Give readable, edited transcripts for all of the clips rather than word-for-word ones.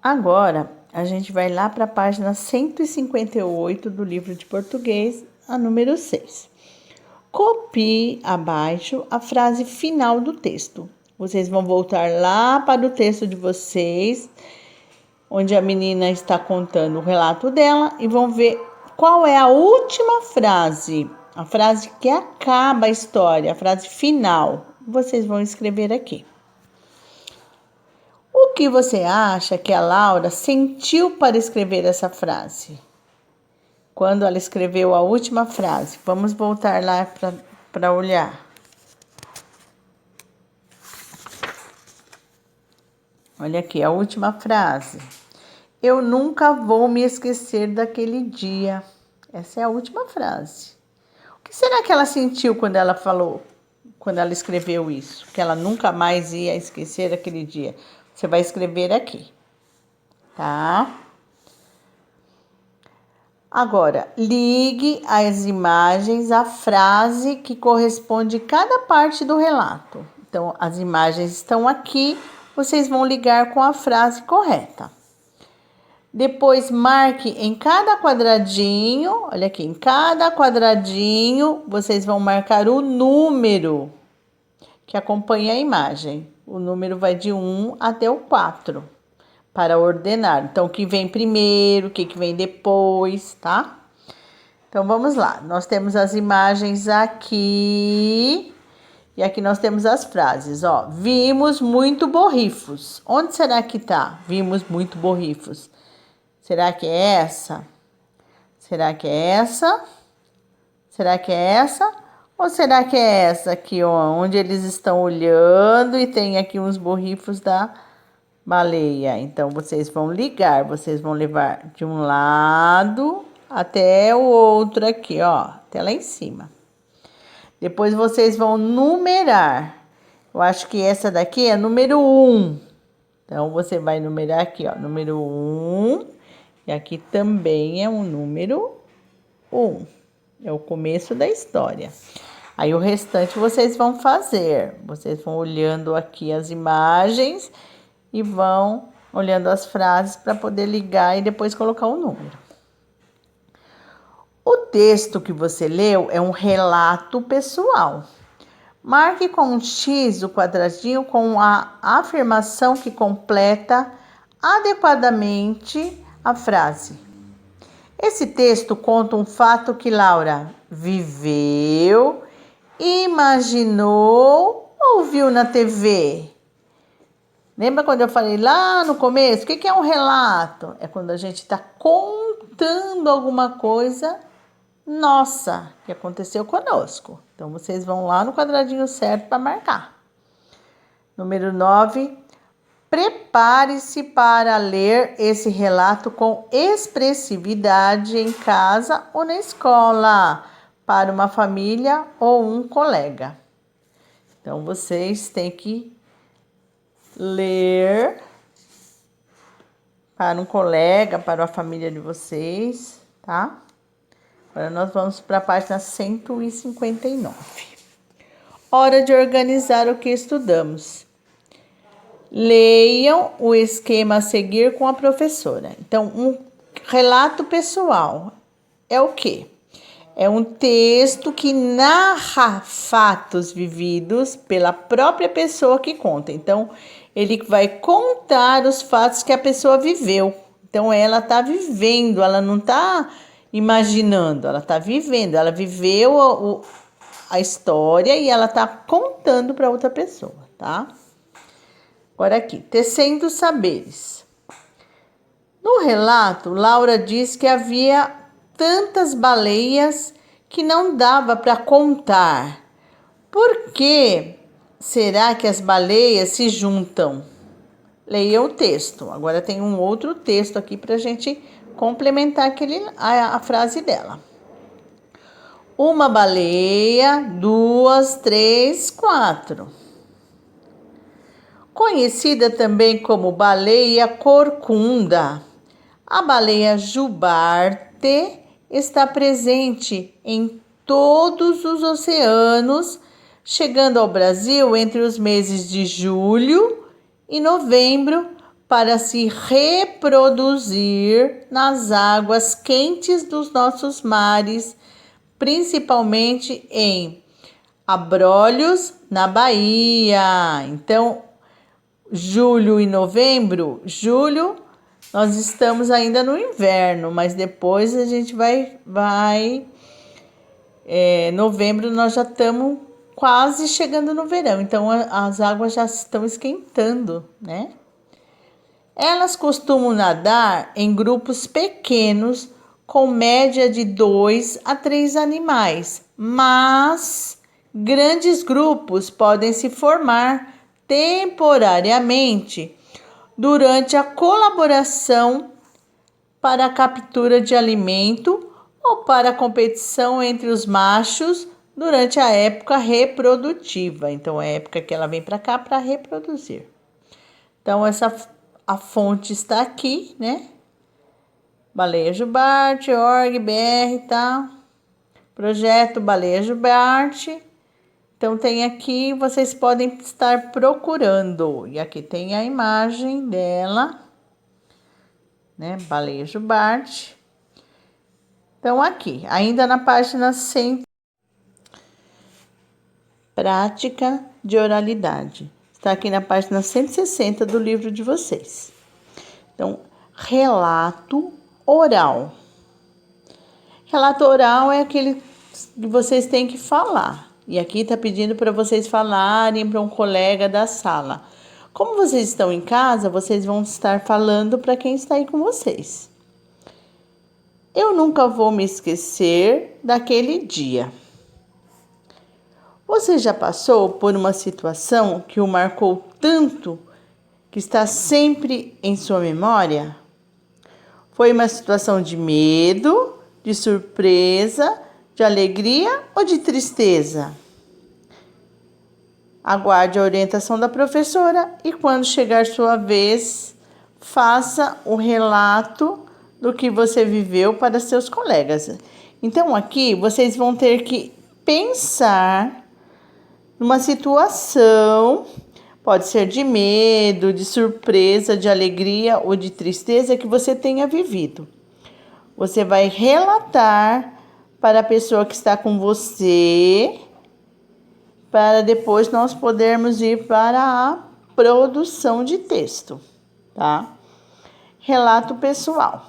Agora, a gente vai lá para a página 158 do livro de português, a número 6. Copie abaixo a frase final do texto. Vocês vão voltar lá para o texto de vocês, onde a menina está contando o relato dela, e vão ver qual é a última frase, a frase que acaba a história, a frase final. Vocês vão escrever aqui. O que você acha que a Laura sentiu para escrever essa frase? Quando ela escreveu a última frase. Vamos voltar lá para olhar. Olha aqui, a última frase. Eu nunca vou me esquecer daquele dia. Essa é a última frase. O que será que ela sentiu quando ela falou, quando ela escreveu isso? Que ela nunca mais ia esquecer daquele dia. Você vai escrever aqui, tá? Agora, ligue as imagens à frase que corresponde a cada parte do relato. Então, as imagens estão aqui, vocês vão ligar com a frase correta. Depois, marque em cada quadradinho, olha aqui, em cada quadradinho, vocês vão marcar o número que acompanha a imagem. O número vai de 1 até o 4. Para ordenar. Então, o que vem primeiro, o que vem depois, tá? Então, vamos lá. Nós temos as imagens aqui. E aqui nós temos as frases, ó. Vimos muito borrifos. Onde será que tá? Vimos muito borrifos. Será que é essa? Será que é essa? Será que é essa? Ou será que é essa aqui, ó? Onde eles estão olhando e tem aqui uns borrifos da baleia. Então, vocês vão ligar, vocês vão levar de um lado até o outro aqui, ó, até lá em cima. Depois, vocês vão numerar. Eu acho que essa daqui é número 1. Então, você vai numerar aqui, ó, número 1. E aqui também é um número 1. É o começo da história. Aí, o restante vocês vão fazer. Vocês vão olhando aqui as imagens e vão olhando as frases para poder ligar e depois colocar o número. O texto que você leu é um relato pessoal. Marque com um X o quadradinho com a afirmação que completa adequadamente a frase. Esse texto conta um fato que Laura viveu, imaginou ou viu na TV. Lembra quando eu falei lá no começo? O que é um relato? É quando a gente está contando alguma coisa nossa que aconteceu conosco. Então, vocês vão lá no quadradinho certo para marcar. Número 9. Prepare-se para ler esse relato com expressividade em casa ou na escola, para uma família ou um colega. Então, vocês têm que ler para um colega, para a família de vocês, tá? Agora nós vamos para a página 159. Hora de organizar o que estudamos. Leiam o esquema a seguir com a professora. Então, um relato pessoal é o quê? É um texto que narra fatos vividos pela própria pessoa que conta. Então, ele vai contar os fatos que a pessoa viveu. Então, ela está vivendo, ela não está imaginando, ela está vivendo. Ela viveu a história e ela está contando para outra pessoa, tá? Agora aqui, tecendo saberes. No relato, Laura diz que havia tantas baleias que não dava para contar. Por que será que as baleias se juntam? Leia o texto. Agora tem um outro texto aqui para a gente complementar a frase dela. Uma baleia, 2, 3, 4. Conhecida também como baleia corcunda. A baleia jubarte está presente em todos os oceanos, chegando ao Brasil entre os meses de julho e novembro para se reproduzir nas águas quentes dos nossos mares, principalmente em Abrolhos, na Bahia. Então, julho e novembro, julho nós estamos ainda no inverno, mas depois a gente novembro nós já estamos quase chegando no verão, então as águas já estão esquentando, né? Elas costumam nadar em grupos pequenos, com média de 2 a 3 animais, mas grandes grupos podem se formar temporariamente durante a colaboração para a captura de alimento ou para a competição entre os machos durante a época reprodutiva. Então, é a época que ela vem para cá para reproduzir. Então, a fonte está aqui, né? Baleia Jubarte, org, BR, tá? Projeto Baleia Jubarte. Então, tem aqui, vocês podem estar procurando. E aqui tem a imagem dela, né? Baleia Jubarte. Então, aqui, ainda na página 100, prática de oralidade. Está aqui na página 160 do livro de vocês. Então, relato oral. Relato oral é aquele que vocês têm que falar. E aqui está pedindo para vocês falarem para um colega da sala. Como vocês estão em casa, vocês vão estar falando para quem está aí com vocês. Eu nunca vou me esquecer daquele dia. Você já passou por uma situação que o marcou tanto que está sempre em sua memória? Foi uma situação de medo, de surpresa, de alegria ou de tristeza? Aguarde a orientação da professora e, quando chegar sua vez, faça o relato do que você viveu para seus colegas. Então, aqui vocês vão ter que pensar numa situação, pode ser de medo, de surpresa, de alegria ou de tristeza que você tenha vivido. Você vai relatar para a pessoa que está com você, para depois nós podermos ir para a produção de texto, tá? Relato pessoal.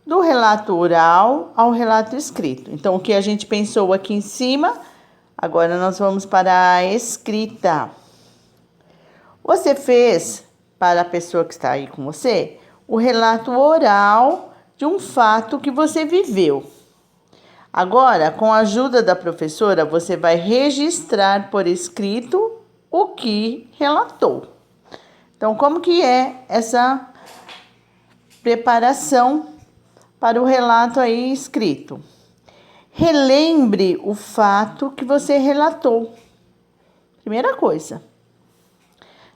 Do relato oral ao relato escrito. Então, o que a gente pensou aqui em cima, agora nós vamos para a escrita. Você fez, para a pessoa que está aí com você, o relato oral de um fato que você viveu. Agora, com a ajuda da professora, você vai registrar por escrito o que relatou. Então, como que é essa preparação para o relato aí escrito? Relembre o fato que você relatou. Primeira coisa.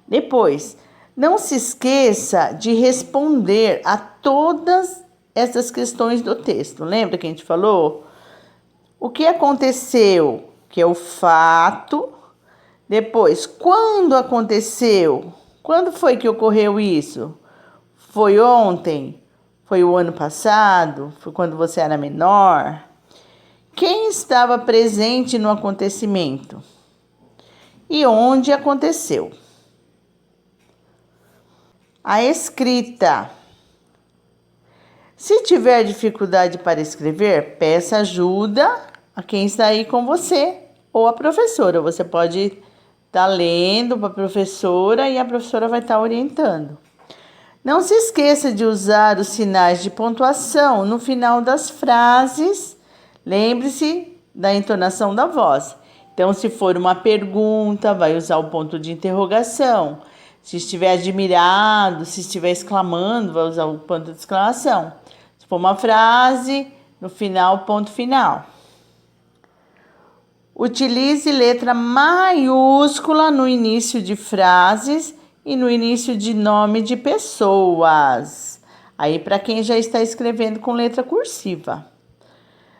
Depois, não se esqueça de responder a todas essas questões do texto. Lembra que a gente falou? O que aconteceu, que é o fato. Depois, quando aconteceu? Quando foi que ocorreu isso? Foi ontem? Foi o ano passado? Foi quando você era menor? Quem estava presente no acontecimento? E onde aconteceu? A escrita. Se tiver dificuldade para escrever, peça ajuda a quem está aí com você ou a professora. Você pode estar lendo para a professora e a professora vai estar orientando. Não se esqueça de usar os sinais de pontuação no final das frases. Lembre-se da entonação da voz. Então, se for uma pergunta, vai usar o ponto de interrogação. Se estiver admirado, se estiver exclamando, vai usar o ponto de exclamação. Se for uma frase, no final, ponto final. Utilize letra maiúscula no início de frases e no início de nome de pessoas. Aí, para quem já está escrevendo com letra cursiva.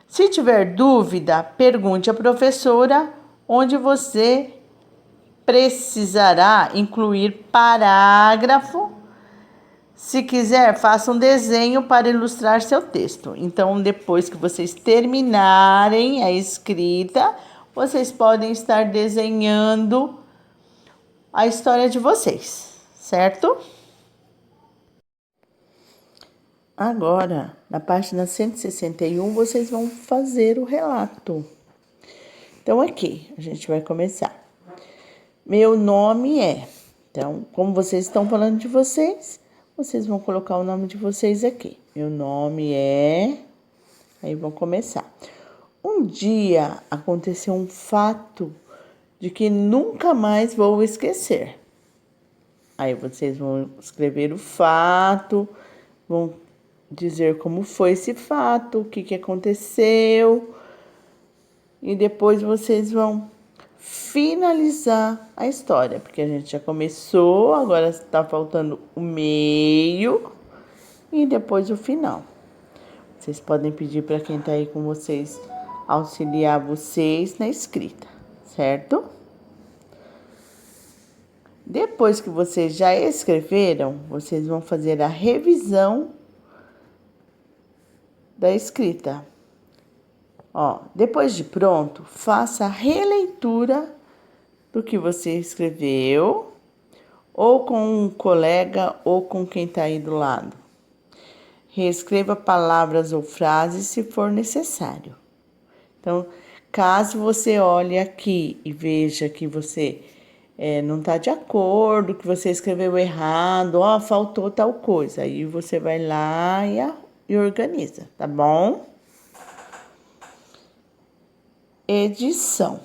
Se tiver dúvida, pergunte à professora onde você precisará incluir parágrafo Se quiser, faça um desenho para ilustrar seu texto. Então, depois que vocês terminarem a escrita, vocês podem estar desenhando a história de vocês, certo? Agora, na página 161, vocês vão fazer o relato. Então, aqui, a gente vai começar. Meu nome é. Então, como vocês estão falando de vocês, vocês vão colocar o nome de vocês aqui. Meu nome é. Aí vão começar. Um dia aconteceu um fato de que nunca mais vou esquecer. Aí vocês vão escrever o fato, vão dizer como foi esse fato, o que aconteceu. E depois vocês vão finalizar a história, porque a gente já começou, agora está faltando o meio e depois o final. Vocês podem pedir para quem está aí com vocês auxiliar vocês na escrita, certo? Depois que vocês já escreveram, vocês vão fazer a revisão da escrita. Ó, depois de pronto, faça a releitura do que você escreveu, ou com um colega ou com quem está aí do lado. Reescreva palavras ou frases se for necessário. Então, caso você olhe aqui e veja que você não está de acordo, que você escreveu errado, ó, faltou tal coisa, aí você vai lá e organiza, tá bom? Edição.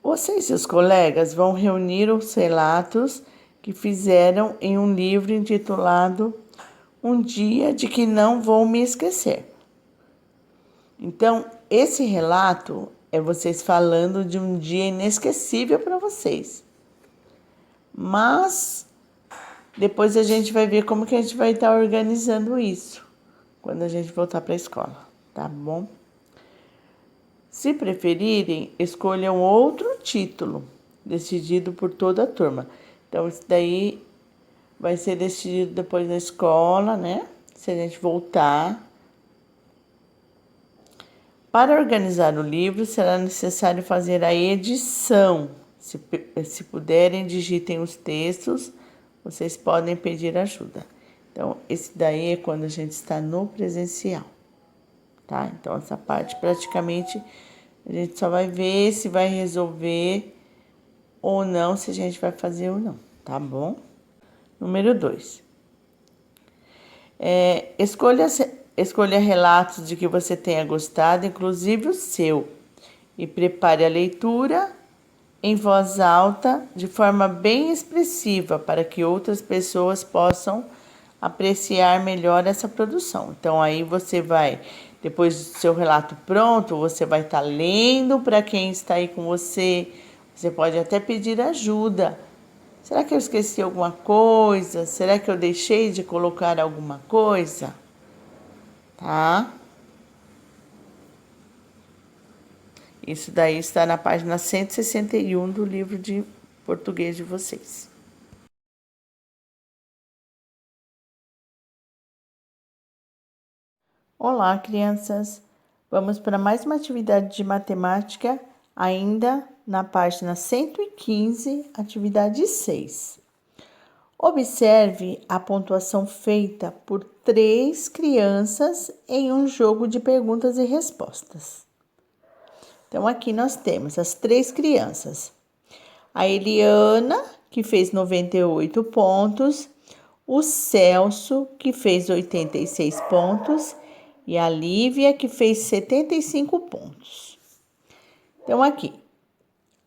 Você e seus colegas vão reunir os relatos que fizeram em um livro intitulado Um Dia de que Não Vou Me Esquecer. Então, esse relato é vocês falando de um dia inesquecível para vocês. Mas depois a gente vai ver como que a gente vai estar organizando isso quando a gente voltar para a escola, tá bom? Se preferirem, escolham outro título, decidido por toda a turma. Então, isso daí vai ser decidido depois na escola, né? Se a gente voltar. Para organizar o livro, será necessário fazer a edição. Se puderem, digitem os textos, vocês podem pedir ajuda. Então, esse daí é quando a gente está no presencial, tá? Então, essa parte praticamente a gente só vai ver se vai resolver ou não, se a gente vai fazer ou não, tá bom? Número 2. Escolha relatos de que você tenha gostado, inclusive o seu, e prepare a leitura em voz alta, de forma bem expressiva, para que outras pessoas possam apreciar melhor essa produção. Então, aí você vai, depois do seu relato pronto, você vai estar lendo para quem está aí com você. Você pode até pedir ajuda. Será que eu esqueci alguma coisa? Será que eu deixei de colocar alguma coisa? Tá? Isso daí está na página 161 do livro de português de vocês. Olá, crianças! Vamos para mais uma atividade de matemática, ainda na página 115, atividade 6. Observe a pontuação feita por 3 crianças em um jogo de perguntas e respostas. Então, aqui nós temos as 3 crianças. A Eliana, que fez 98 pontos, o Celso, que fez 86 pontos, e a Lívia, que fez 75 pontos. Então, aqui,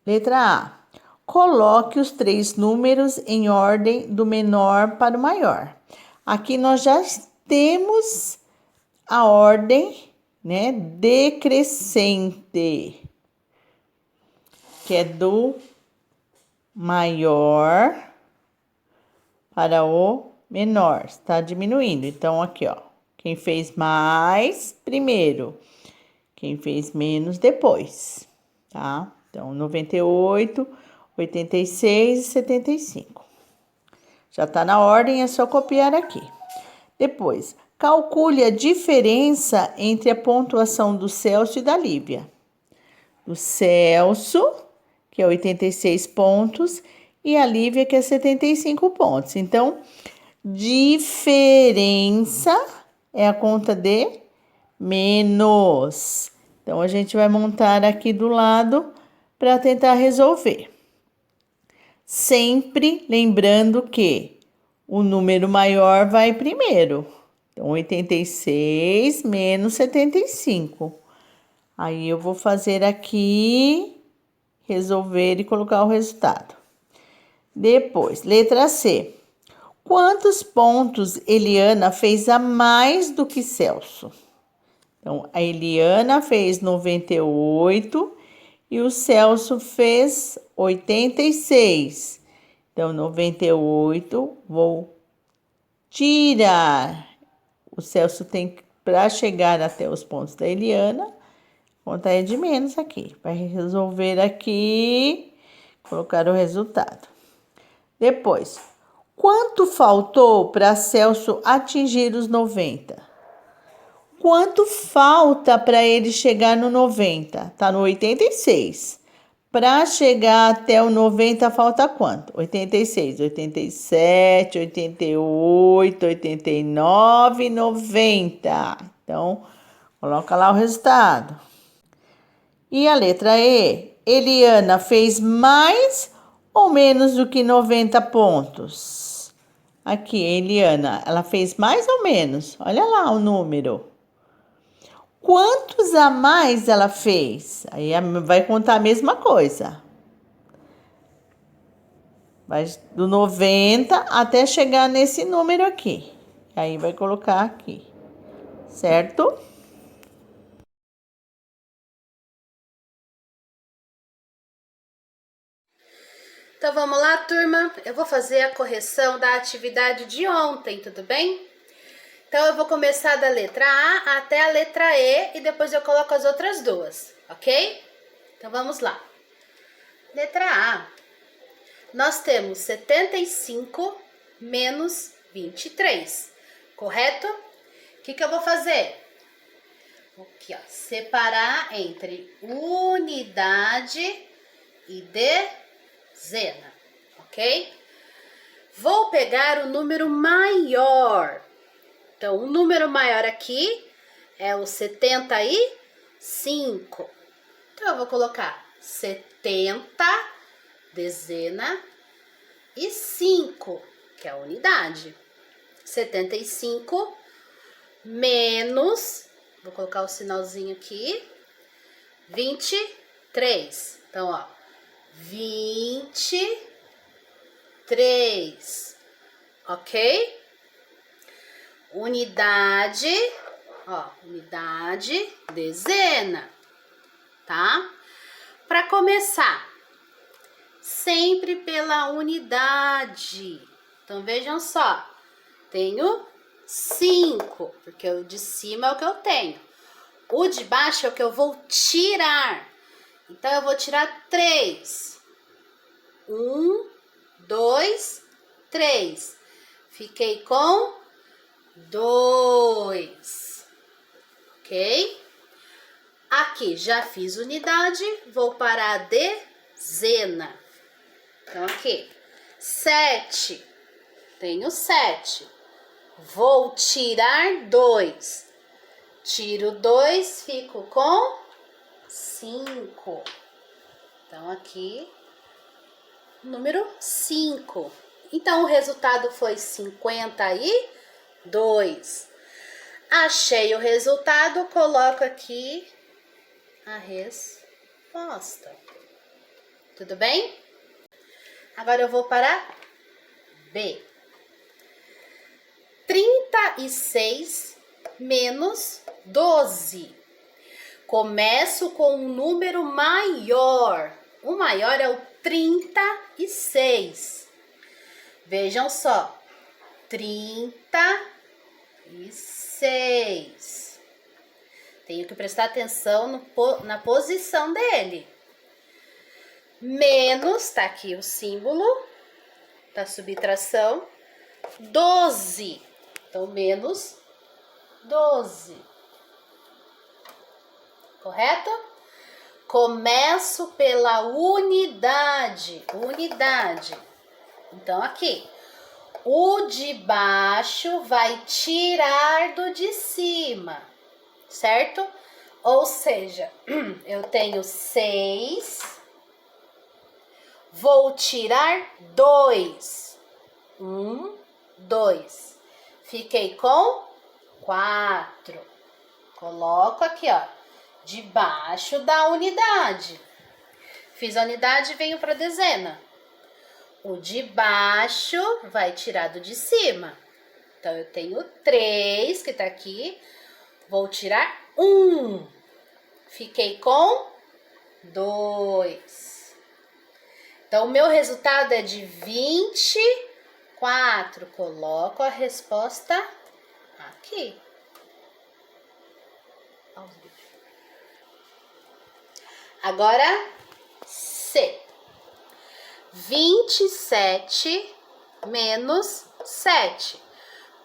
letra A. Coloque os 3 números em ordem do menor para o maior. Aqui nós já temos a ordem, né, decrescente, que é do maior para o menor, está diminuindo. Então, aqui, ó, quem fez mais primeiro, quem fez menos depois, tá? Então, 98, 86 e 75. Já tá na ordem, é só copiar aqui. Depois, calcule a diferença entre a pontuação do Celso e da Lívia. Do Celso, que é 86 pontos, e a Lívia, que é 75 pontos. Então, diferença é a conta de menos. Então, a gente vai montar aqui do lado para tentar resolver. Sempre lembrando que o número maior vai primeiro. Então, 86 menos 75. Aí, eu vou fazer aqui, resolver e colocar o resultado. Depois, letra C. Quantos pontos Eliana fez a mais do que Celso? Então, a Eliana fez 98 e o Celso fez 86. Então, 98, vou tirar. O Celso tem, para chegar até os pontos da Eliana, a conta é de menos aqui. Vai resolver aqui, colocar o resultado. Depois, quanto faltou para Celso atingir os 90? Quanto falta para ele chegar no 90? Tá no 86. Para chegar até o 90 falta quanto? 86, 87, 88, 89, 90. Então, coloca lá o resultado. E a letra E? Eliana fez mais ou menos do que 90 pontos? Aqui, Eliana, ela fez mais ou menos? Olha lá o número. Quantos a mais ela fez? Aí vai contar a mesma coisa. Vai do 90 até chegar nesse número aqui. Aí vai colocar aqui, certo? Então vamos lá, turma. Eu vou fazer a correção da atividade de ontem, tudo bem? Então eu vou começar da letra A até a letra E e depois eu coloco as outras duas, ok? Então vamos lá. Letra A. Nós temos 75 menos 23, correto? O que eu vou fazer? Aqui, ó, separar entre unidade e dezena, ok? Vou pegar o número maior. Então, o número maior aqui é o 75. Então, eu vou colocar 70, dezena, e 5, que é a unidade. 75 menos, vou colocar o sinalzinho aqui, 23. Então, ó, 23, ok? Unidade, ó, unidade, dezena, tá? Para começar, sempre pela unidade. Então, vejam só, tenho 5, porque o de cima é o que eu tenho. O de baixo é o que eu vou tirar. Então, eu vou tirar 3. 1, 2, 3. Fiquei com 2. Ok? Aqui já fiz unidade, vou para a dezena. Então, aqui, 7. Tenho 7. Vou tirar 2. Tiro 2, fico com 5. Então, aqui, número 5. Então, o resultado foi 52. Achei o resultado, coloco aqui a resposta. Tudo bem? Agora eu vou para B. 36 menos 12. Começo com um número maior. O maior é o 36. Vejam só. 36. Tenho que prestar atenção na posição dele. Menos, tá aqui o símbolo da subtração, 12. Então, menos 12. Correto? Começo pela unidade. Unidade. Então, aqui. O de baixo vai tirar do de cima. Certo? Ou seja, eu tenho 6. Vou tirar 2. 1, 2. Fiquei com 4. Coloco aqui, ó, debaixo da unidade. Fiz a unidade e venho para a dezena. O de baixo vai tirar do de cima. Então, eu tenho 3, que tá aqui. Vou tirar 1. Fiquei com 2. Então, o meu resultado é de 24. Coloco a resposta aqui. Agora, C. 27 menos 7.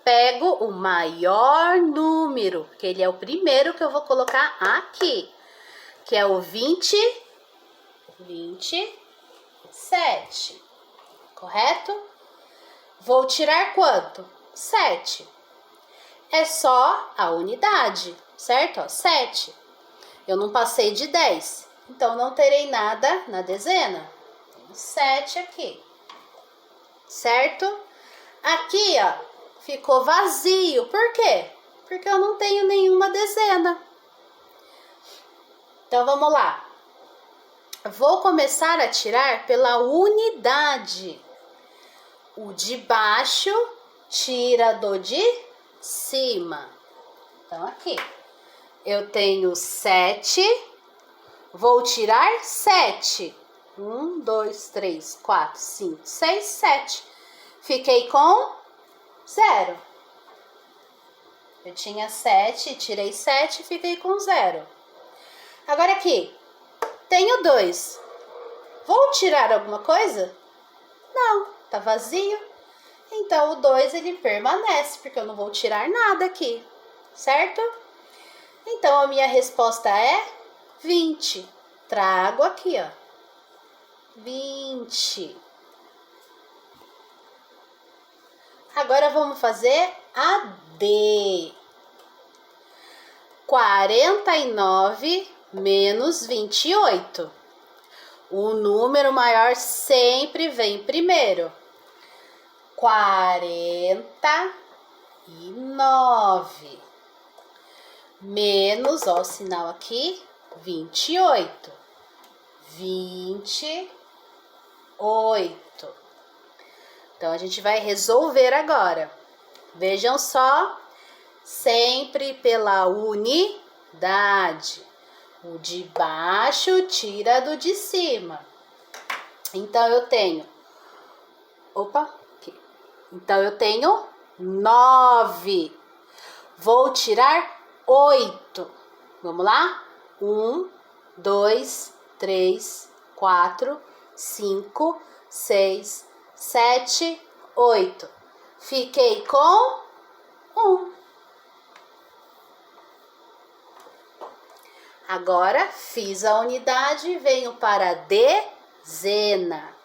Pego o maior número, que ele é o primeiro que eu vou colocar aqui, que é o 27. Correto? Vou tirar quanto? 7. É só a unidade, certo? Ó, 7. Eu não passei de 10, então não terei nada na dezena. 7 aqui, certo? Aqui, ó, ficou vazio. Por quê? Porque eu não tenho nenhuma dezena. Então, vamos lá. Vou começar a tirar pela unidade. O de baixo tira do de cima. Então, aqui. Eu tenho 7. Vou tirar 7. 1, 2, 3, 4, 5, 6, 7. Fiquei com 0. Eu tinha 7, tirei 7, fiquei com 0. Agora aqui, tenho 2. Vou tirar alguma coisa? Não, tá vazio. Então, o 2 ele permanece, porque eu não vou tirar nada aqui, certo? Então, a minha resposta é 20. Trago aqui, ó. 20. Agora vamos fazer a D. 49 menos 28. O número maior sempre vem primeiro. 49 menos, ó, o sinal aqui, 28. 28. Então, a gente vai resolver agora. Vejam só, sempre pela unidade. O de baixo tira do de cima. Então, eu tenho... Opa, aqui. Então, eu tenho 9. Vou tirar 8. Vamos lá? 1, 2, 3, 4, 5, 6, 7, 8. Fiquei com 1. Agora, fiz a unidade e venho para a dezena.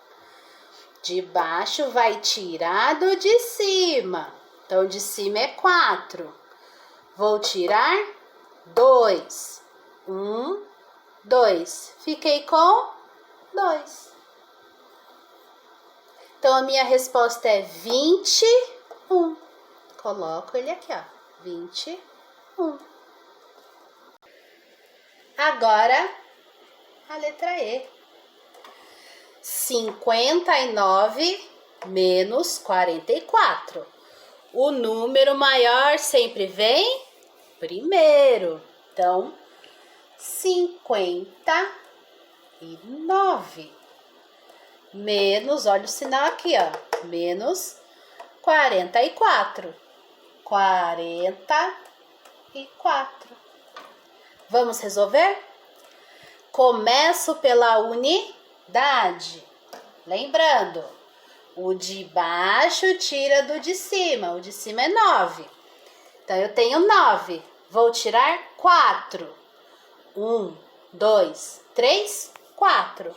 De baixo vai tirar do de cima. Então, de cima é 4. Vou tirar 2. 1, 2. Fiquei com 2. Então, a minha resposta é 21. Coloco ele aqui, ó. 21. Agora, a letra E. 59 menos 44. O número maior sempre vem primeiro. Então, 59 menos, olha o sinal aqui, ó, menos 44. 44. Vamos resolver? Começo pela unidade. Lembrando, O de baixo tira do de cima. O de cima é 9. Então, eu tenho 9. Vou tirar 4. 1, 2, 3, 4.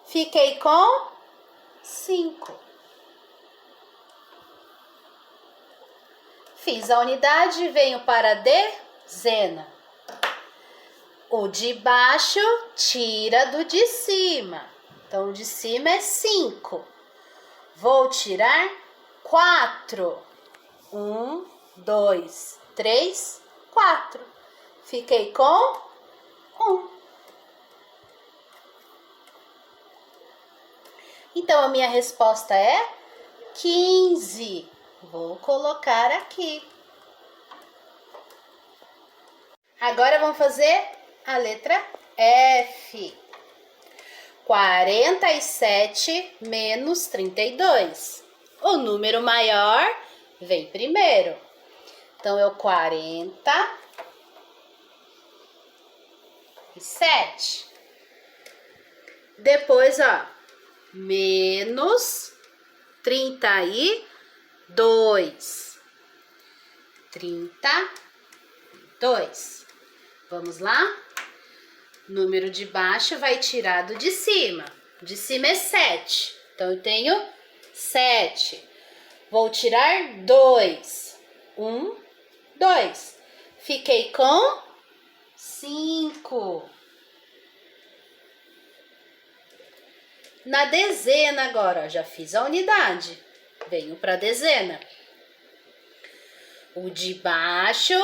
Fiquei com 5. Fiz a unidade, venho para a dezena. O de baixo tira do de cima. Então, o de cima é 5. Vou tirar 4. 1, 2, 3, 4. Fiquei com 1. Então, a minha resposta é 15. Vou colocar aqui. Agora, vamos fazer a letra F. 47 menos 32. O número maior vem primeiro. Então, é o 47. Depois, ó, menos 32. 32. Vamos lá? Número de baixo vai tirar do de cima. O de cima é 7. Então, eu tenho 7. Vou tirar 2. 1, 2. Fiquei com 5. Na dezena agora, já fiz a unidade. Venho para a dezena. O de baixo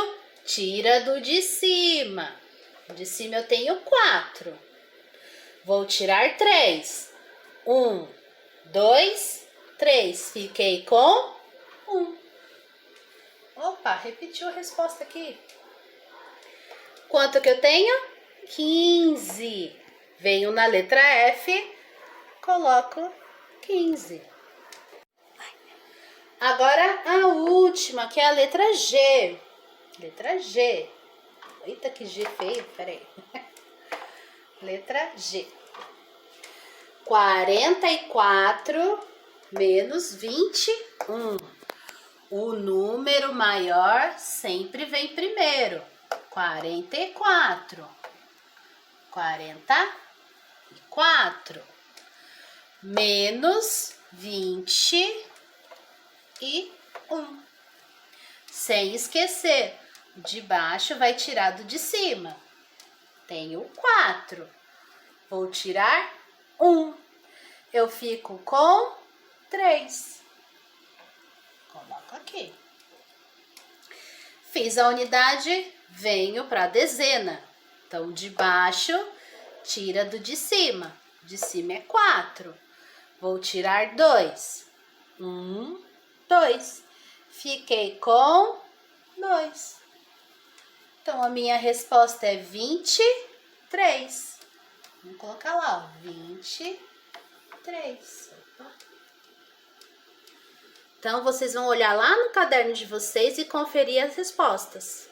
tira do de cima. O de cima eu tenho 4. Vou tirar 3. 1, 2, 3. Fiquei com 1. Opa, repetiu a resposta aqui. Quanto que eu tenho? 15. Venho na letra F, coloco 15. Agora a última, que é a letra G. Letra G. Eita, que G feio, peraí. Letra G. 44 menos 21. O número maior sempre vem primeiro. 44. 44. Menos 21. Sem esquecer, de baixo vai tirar do de cima. Tenho 4. Vou tirar 1. Eu fico com 3. Coloco aqui. Fiz a unidade, venho para a dezena. Então, de baixo tira do de cima. De cima é 4. Vou tirar 2. 1, 2. Fiquei com 2. Então, a minha resposta é 23. Vamos colocar lá, ó, 23. Opa. Então, vocês vão olhar lá no caderno de vocês e conferir as respostas.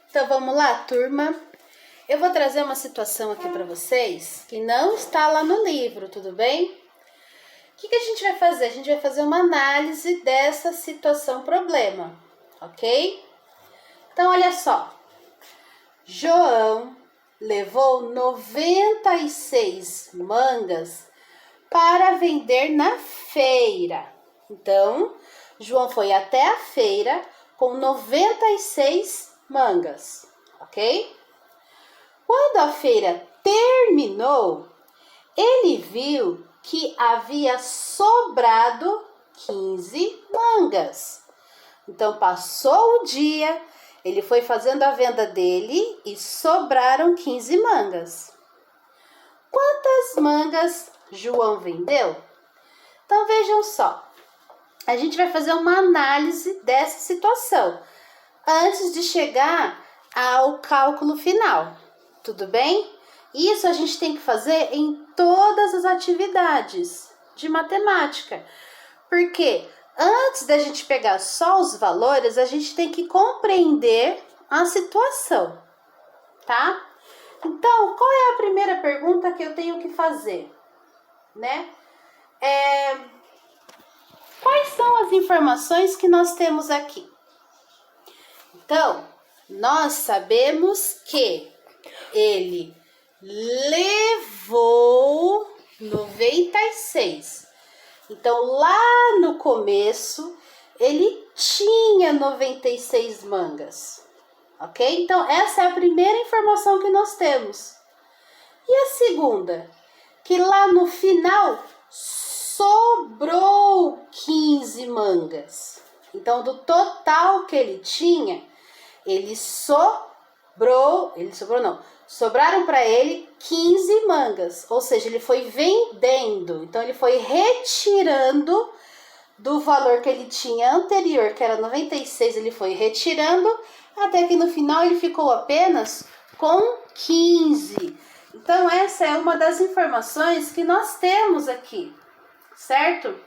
Então, vamos lá, turma. Eu vou trazer uma situação aqui para vocês que não está lá no livro, tudo bem? O que a gente vai fazer? A gente vai fazer uma análise dessa situação problema, ok? Então, olha só. João levou 96 mangas para vender na feira. Então, João foi até a feira com 96 mangas, ok? Quando a feira terminou, ele viu que havia sobrado 15 mangas. Então, passou o dia, ele foi fazendo a venda dele e sobraram 15 mangas. Quantas mangas João vendeu? Então, vejam só. A gente vai fazer uma análise dessa situação antes de chegar ao cálculo final. Tudo bem? Isso a gente tem que fazer em todas as atividades de matemática. Porque antes da gente pegar só os valores, a gente tem que compreender a situação, tá? Então, qual é a primeira pergunta que eu tenho que fazer, né? Quais são as informações que nós temos aqui? Então, nós sabemos que ele levou 96. Então, lá no começo, ele tinha 96 mangas. Ok? Então, essa é a primeira informação que nós temos. E a segunda? Que lá no final sobrou 15 mangas. Então, do total que ele tinha, sobraram para ele 15 mangas. Ou seja, ele foi vendendo. Então, ele foi retirando do valor que ele tinha anterior, que era 96, ele foi retirando, até que no final ele ficou apenas com 15. Então, essa é uma das informações que nós temos aqui, certo?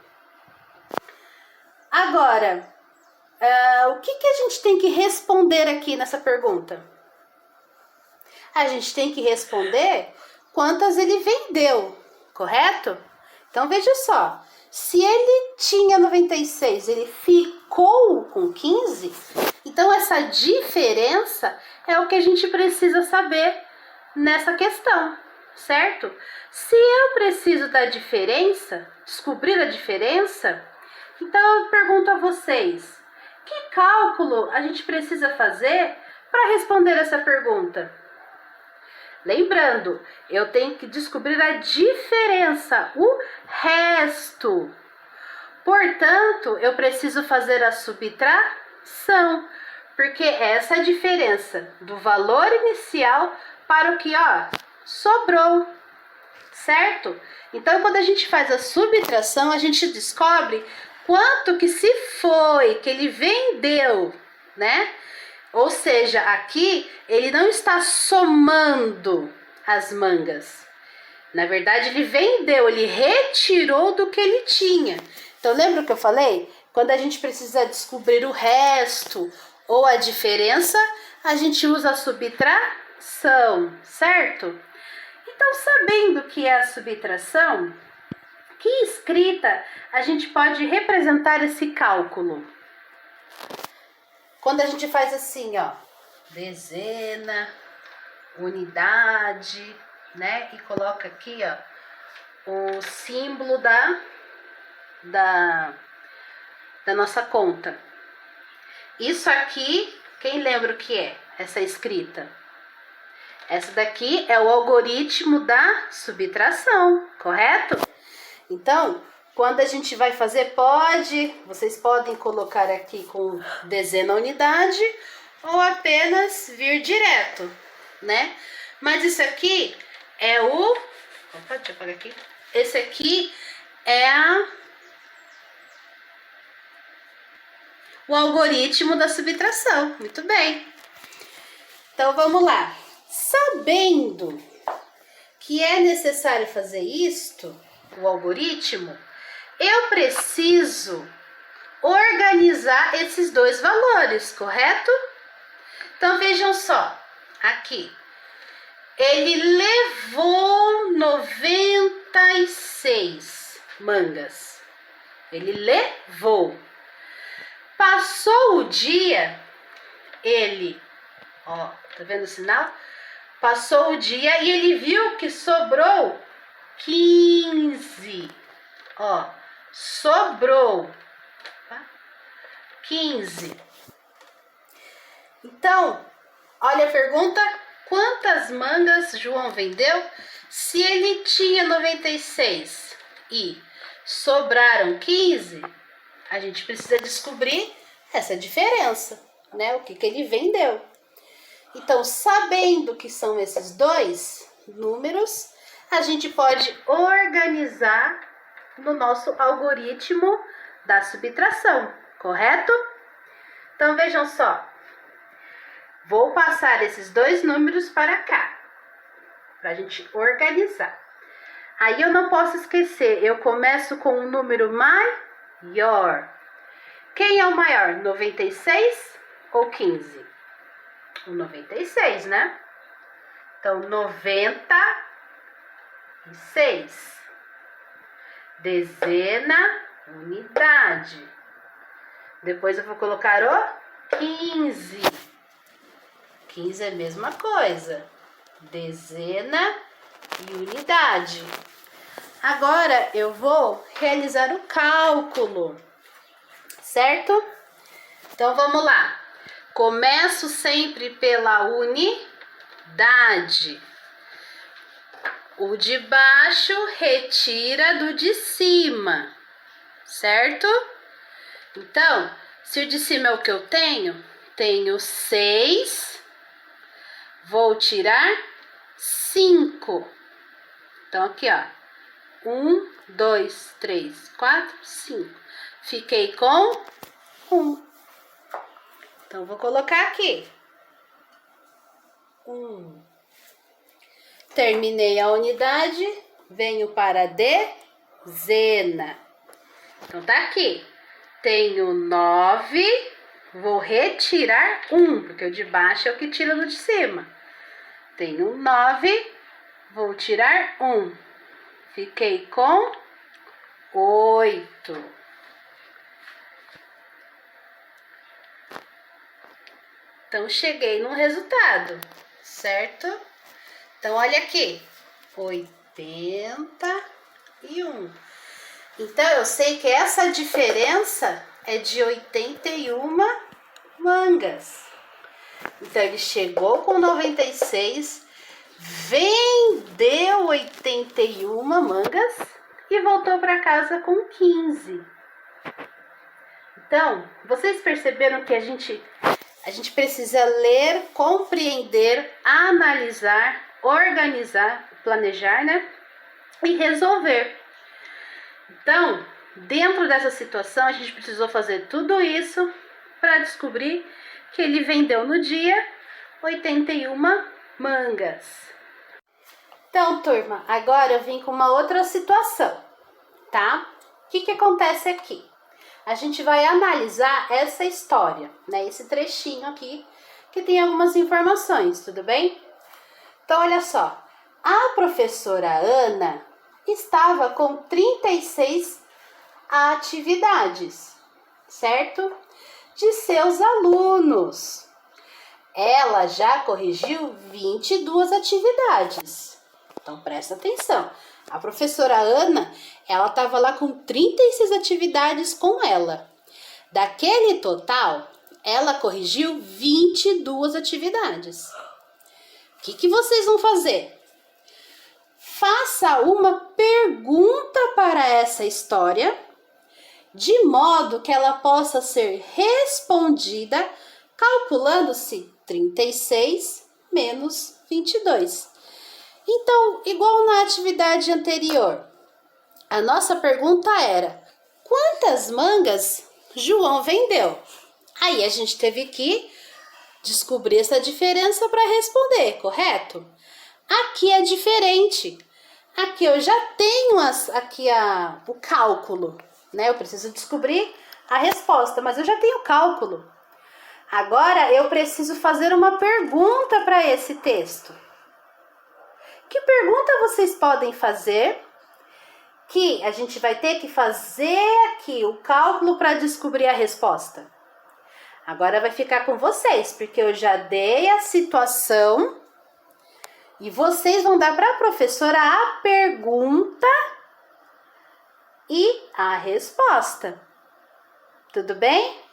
Agora, o que a gente tem que responder aqui nessa pergunta? A gente tem que responder quantas ele vendeu, correto? Então, veja só. Se ele tinha 96, ele ficou com 15, então essa diferença é o que a gente precisa saber nessa questão, certo? Se eu preciso da diferença, descobrir a diferença, então eu pergunto a vocês, que cálculo a gente precisa fazer para responder essa pergunta? Lembrando, eu tenho que descobrir a diferença, o resto. Portanto, eu preciso fazer a subtração, porque essa é a diferença do valor inicial para o que, sobrou, certo? Então, quando a gente faz a subtração, a gente descobre quanto que se foi, que ele vendeu, né? Ou seja, aqui ele não está somando as mangas. Na verdade, ele vendeu, ele retirou do que ele tinha. Então, lembra o que eu falei? Quando a gente precisa descobrir o resto ou a diferença, a gente usa a subtração, certo? Então, sabendo o que é a subtração, que escrita a gente pode representar esse cálculo? Quando a gente faz assim, dezena, unidade, né? E coloca aqui, o símbolo da nossa conta. Isso aqui, quem lembra o que é essa escrita? Essa daqui é o algoritmo da subtração, correto? Então, quando a gente vai fazer, vocês podem colocar aqui com dezena unidade ou apenas vir direto, né? Mas isso aqui é deixa eu apagar aqui. Esse aqui é o algoritmo da subtração. Muito bem. Então, vamos lá. Sabendo que é necessário fazer isto, o algoritmo, eu preciso organizar esses dois valores, correto? Então, vejam só, aqui, ele levou 96 mangas, ele levou. Passou o dia, tá vendo o sinal? Passou o dia e ele viu que sobrou 15, sobrou 15. Então, olha a pergunta, quantas mangas João vendeu? Se ele tinha 96 e sobraram 15, a gente precisa descobrir essa diferença, né? O que ele vendeu. Então, sabendo que são esses dois números, a gente pode organizar no nosso algoritmo da subtração, correto? Então, vejam só. Vou passar esses dois números para cá, para a gente organizar. Aí eu não posso esquecer, eu começo com um número maior. Quem é o maior, 96 ou 15? O 96, né? Então, 96. Dezena, unidade. Depois eu vou colocar o 15. 15 é a mesma coisa. Dezena e unidade. Agora eu vou realizar o cálculo, certo? Então vamos lá. Começo sempre pela unidade. O de baixo retira do de cima, certo? Então, se o de cima é o que eu tenho, tenho 6, vou tirar 5. Então, aqui, ó. 1, 2, 3, 4, 5. Fiquei com 1. Então, vou colocar aqui. 1. Terminei a unidade, venho para a dezena. Então, tá aqui. Tenho 9, vou retirar 1, porque o de baixo é o que tira do de cima. Tenho 9, vou tirar 1. Fiquei com 8. Então, cheguei no resultado, certo? Então, olha aqui, 81. Então, eu sei que essa diferença é de 81 mangas. Então, ele chegou com 96, vendeu 81 mangas e voltou para casa com 15. Então, vocês perceberam que a gente precisa ler, compreender, analisar, organizar, planejar, né? E resolver. Então, dentro dessa situação, a gente precisou fazer tudo isso para descobrir que ele vendeu no dia 81 mangas. Então, turma, agora eu vim com uma outra situação, tá? O que acontece aqui? A gente vai analisar essa história, né? Esse trechinho aqui, que tem algumas informações, tudo bem? Então, olha só. A professora Ana estava com 36 atividades, certo? De seus alunos. Ela já corrigiu 22 atividades. Então, presta atenção. A professora Ana, ela estava lá com 36 atividades com ela. Daquele total, ela corrigiu 22 atividades. O que vocês vão fazer? Faça uma pergunta para essa história, de modo que ela possa ser respondida calculando-se 36 menos 22. Então, igual na atividade anterior, a nossa pergunta era: quantas mangas João vendeu? Aí a gente teve que descobrir essa diferença para responder, correto? Aqui é diferente. Aqui eu já tenho o cálculo, né? Eu preciso descobrir a resposta, mas eu já tenho o cálculo. Agora eu preciso fazer uma pergunta para esse texto. Que pergunta vocês podem fazer? Que a gente vai ter que fazer aqui o cálculo para descobrir a resposta. Agora vai ficar com vocês, porque eu já dei a situação e vocês vão dar para a professora a pergunta e a resposta. Tudo bem?